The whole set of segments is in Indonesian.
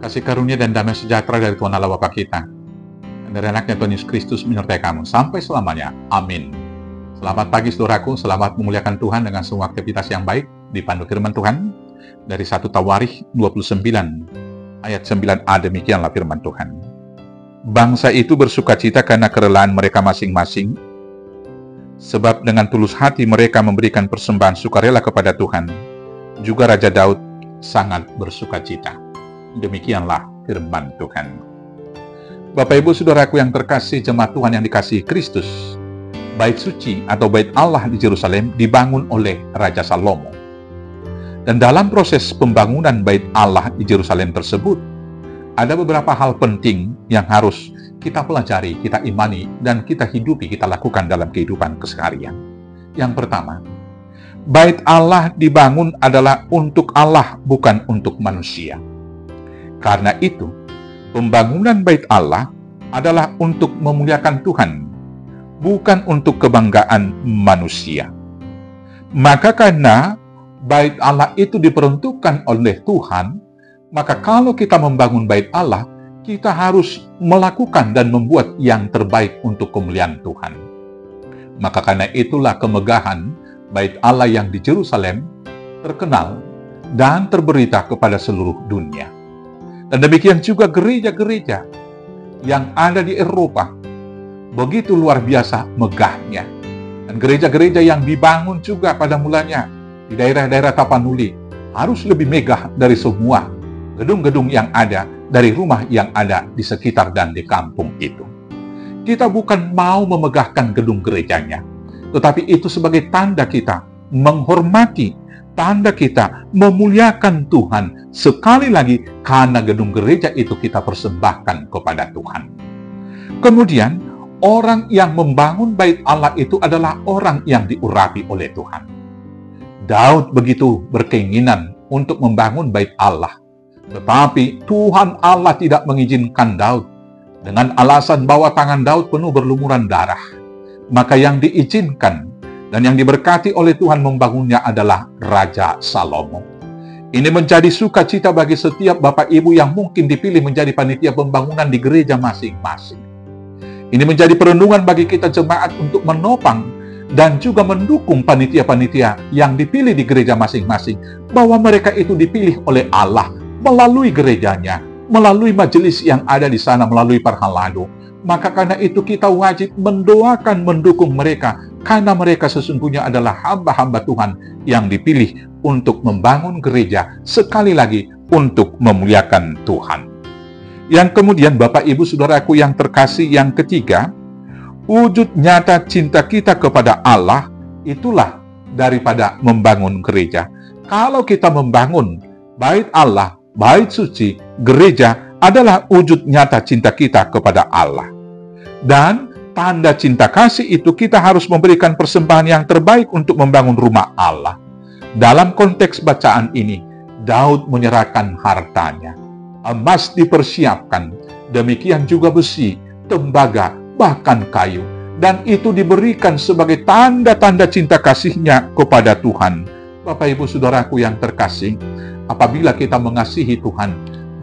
Kasih karunia dan damai sejahtera dari Tuhan Allah Bapa kita dan dari anaknya Tuhan Yesus Kristus menyertai kamu sampai selamanya. Amin. Selamat pagi saudaraku, selamat memuliakan Tuhan dengan semua aktivitas yang baik. Dipandu firman Tuhan dari 1 Tawarikh 29 ayat 9a, demikianlah firman Tuhan. Bangsa itu bersukacita karena kerelaan mereka masing-masing, sebab dengan tulus hati mereka memberikan persembahan sukarela kepada Tuhan. Juga Raja Daud sangat bersukacita. Demikianlah firman Tuhan. Bapak Ibu Saudaraku yang terkasih, jemaat Tuhan yang dikasihi Kristus, Bait suci atau Bait Allah di Yerusalem dibangun oleh Raja Salomo. Dan dalam proses pembangunan Bait Allah di Yerusalem tersebut, ada beberapa hal penting yang harus kita pelajari, kita imani, dan kita hidupi, kita lakukan dalam kehidupan keseharian. Yang pertama, Bait Allah dibangun adalah untuk Allah, bukan untuk manusia. Karena itu, pembangunan Bait Allah adalah untuk memuliakan Tuhan, bukan untuk kebanggaan manusia. Maka karena Bait Allah itu diperuntukkan oleh Tuhan, maka kalau kita membangun Bait Allah, kita harus melakukan dan membuat yang terbaik untuk kemuliaan Tuhan. Maka karena itulah kemegahan Bait Allah yang di Yerusalem terkenal dan terberita kepada seluruh dunia. Dan demikian juga gereja-gereja yang ada di Eropa, begitu luar biasa megahnya. Dan gereja-gereja yang dibangun juga pada mulanya di daerah-daerah Tapanuli harus lebih megah dari semua gedung-gedung yang ada, dari rumah yang ada di sekitar dan di kampung itu. Kita bukan mau memegahkan gedung gerejanya, tetapi itu sebagai tanda kita menghormati, tanda kita memuliakan Tuhan. Sekali lagi, karena gedung gereja itu kita persembahkan kepada Tuhan. Kemudian, orang yang membangun Bait Allah itu adalah orang yang diurapi oleh Tuhan. Daud begitu berkeinginan untuk membangun Bait Allah. Tetapi Tuhan Allah tidak mengizinkan Daud dengan alasan bahwa tangan Daud penuh berlumuran darah. Maka yang diizinkan dan yang diberkati oleh Tuhan membangunnya adalah Raja Salomo. Ini menjadi sukacita bagi setiap Bapak Ibu yang mungkin dipilih menjadi panitia pembangunan di gereja masing-masing. Ini menjadi perlindungan bagi kita jemaat untuk menopang dan juga mendukung panitia-panitia yang dipilih di gereja masing-masing, bahwa mereka itu dipilih oleh Allah melalui gerejanya, melalui majelis yang ada di sana, melalui parhalado. Maka karena itu kita wajib mendoakan, mendukung mereka, karena mereka sesungguhnya adalah hamba-hamba Tuhan yang dipilih untuk membangun gereja, sekali lagi untuk memuliakan Tuhan. Yang kemudian Bapak Ibu Saudaraku yang terkasih, yang ketiga, wujud nyata cinta kita kepada Allah itulah daripada membangun gereja. Kalau kita membangun Bait Allah, Bait suci, gereja adalah wujud nyata cinta kita kepada Allah. Dan tanda cinta kasih itu kita harus memberikan persembahan yang terbaik untuk membangun rumah Allah. Dalam konteks bacaan ini, Daud menyerahkan hartanya. Emas dipersiapkan, demikian juga besi, tembaga, bahkan kayu. Dan itu diberikan sebagai tanda-tanda cinta kasihnya kepada Tuhan. Bapak Ibu Saudaraku yang terkasih, apabila kita mengasihi Tuhan,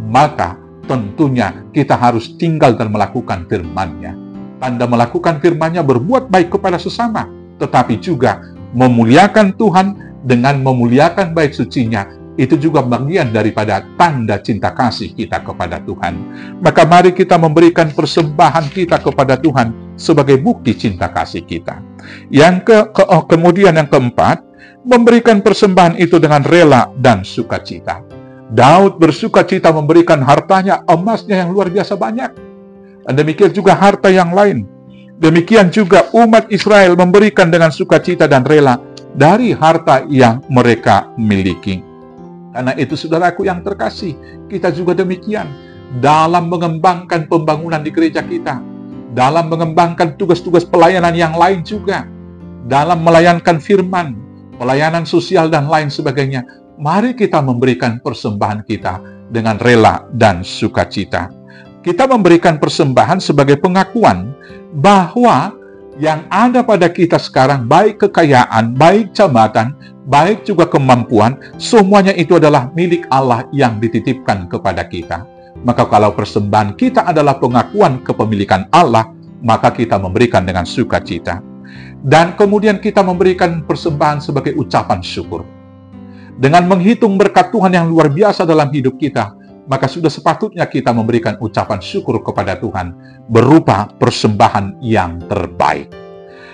maka tentunya kita harus tinggal dan melakukan firman-Nya. Tanda melakukan firman-Nya berbuat baik kepada sesama, tetapi juga memuliakan Tuhan dengan memuliakan bait suci-Nya. Itu juga bagian daripada tanda cinta kasih kita kepada Tuhan. Maka mari kita memberikan persembahan kita kepada Tuhan sebagai bukti cinta kasih kita. Kemudian yang keempat, memberikan persembahan itu dengan rela dan sukacita. Daud bersukacita memberikan hartanya, emasnya yang luar biasa banyak. Dan demikian juga harta yang lain. Demikian juga umat Israel memberikan dengan sukacita dan rela dari harta yang mereka miliki. Karena itu saudaraku yang terkasih, kita juga demikian. Dalam mengembangkan pembangunan di gereja kita, dalam mengembangkan tugas-tugas pelayanan yang lain juga, dalam melayankan firman, pelayanan sosial dan lain sebagainya, mari kita memberikan persembahan kita dengan rela dan sukacita. Kita memberikan persembahan sebagai pengakuan bahwa yang ada pada kita sekarang, baik kekayaan, baik jabatan, baik juga kemampuan, semuanya itu adalah milik Allah yang dititipkan kepada kita. Maka kalau persembahan kita adalah pengakuan kepemilikan Allah, maka kita memberikan dengan sukacita. Dan kemudian kita memberikan persembahan sebagai ucapan syukur. Dengan menghitung berkat Tuhan yang luar biasa dalam hidup kita, maka sudah sepatutnya kita memberikan ucapan syukur kepada Tuhan berupa persembahan yang terbaik.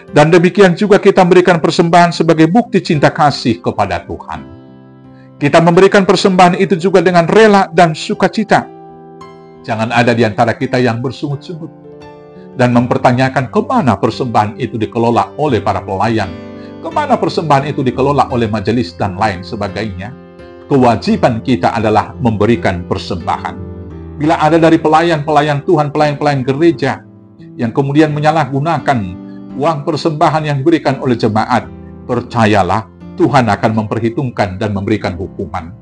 Dan demikian juga kita memberikan persembahan sebagai bukti cinta kasih kepada Tuhan. Kita memberikan persembahan itu juga dengan rela dan sukacita. Jangan ada di antara kita yang bersungut-sungut dan mempertanyakan kemana persembahan itu dikelola oleh para pelayan, kemana persembahan itu dikelola oleh majelis dan lain sebagainya. Kewajiban kita adalah memberikan persembahan. Bila ada dari pelayan-pelayan Tuhan, pelayan-pelayan gereja, yang kemudian menyalahgunakan uang persembahan yang diberikan oleh jemaat, percayalah Tuhan akan memperhitungkan dan memberikan hukuman.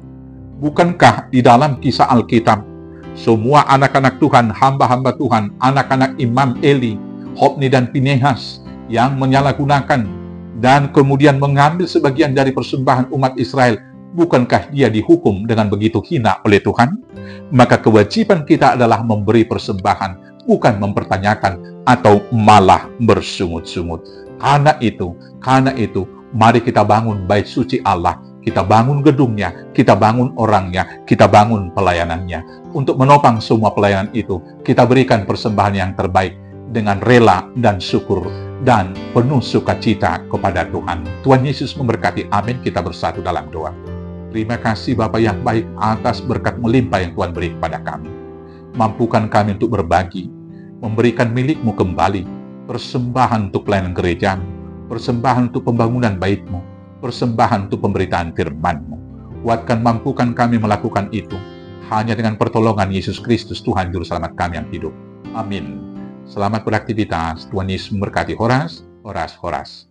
Bukankah di dalam kisah Alkitab, semua anak-anak Tuhan, hamba-hamba Tuhan, anak-anak Imam Eli, Hofni dan Pinehas yang menyalahgunakan dan kemudian mengambil sebagian dari persembahan umat Israel, bukankah dia dihukum dengan begitu hina oleh Tuhan? Maka kewajiban kita adalah memberi persembahan, bukan mempertanyakan atau malah bersungut-sungut. Karena itu, mari kita bangun bait suci Allah, kita bangun gedungnya, kita bangun orangnya, kita bangun pelayanannya. Untuk menopang semua pelayanan itu, kita berikan persembahan yang terbaik dengan rela dan syukur dan penuh sukacita kepada Tuhan. Tuhan Yesus memberkati. Amin. Kita bersatu dalam doa. Terima kasih Bapa yang baik atas berkat melimpah yang Tuhan beri kepada kami. Mampukan kami untuk berbagi, memberikan milik-Mu kembali, persembahan untuk pelayanan gereja, persembahan untuk pembangunan bait-Mu, persembahan untuk pemberitaan firman-Mu. Kuatkan, mampukan kami melakukan itu hanya dengan pertolongan Yesus Kristus, Tuhan Juru Selamat kami yang hidup. Amin. Selamat beraktivitas. Tuhan Yesus memberkati. Horas, horas, horas.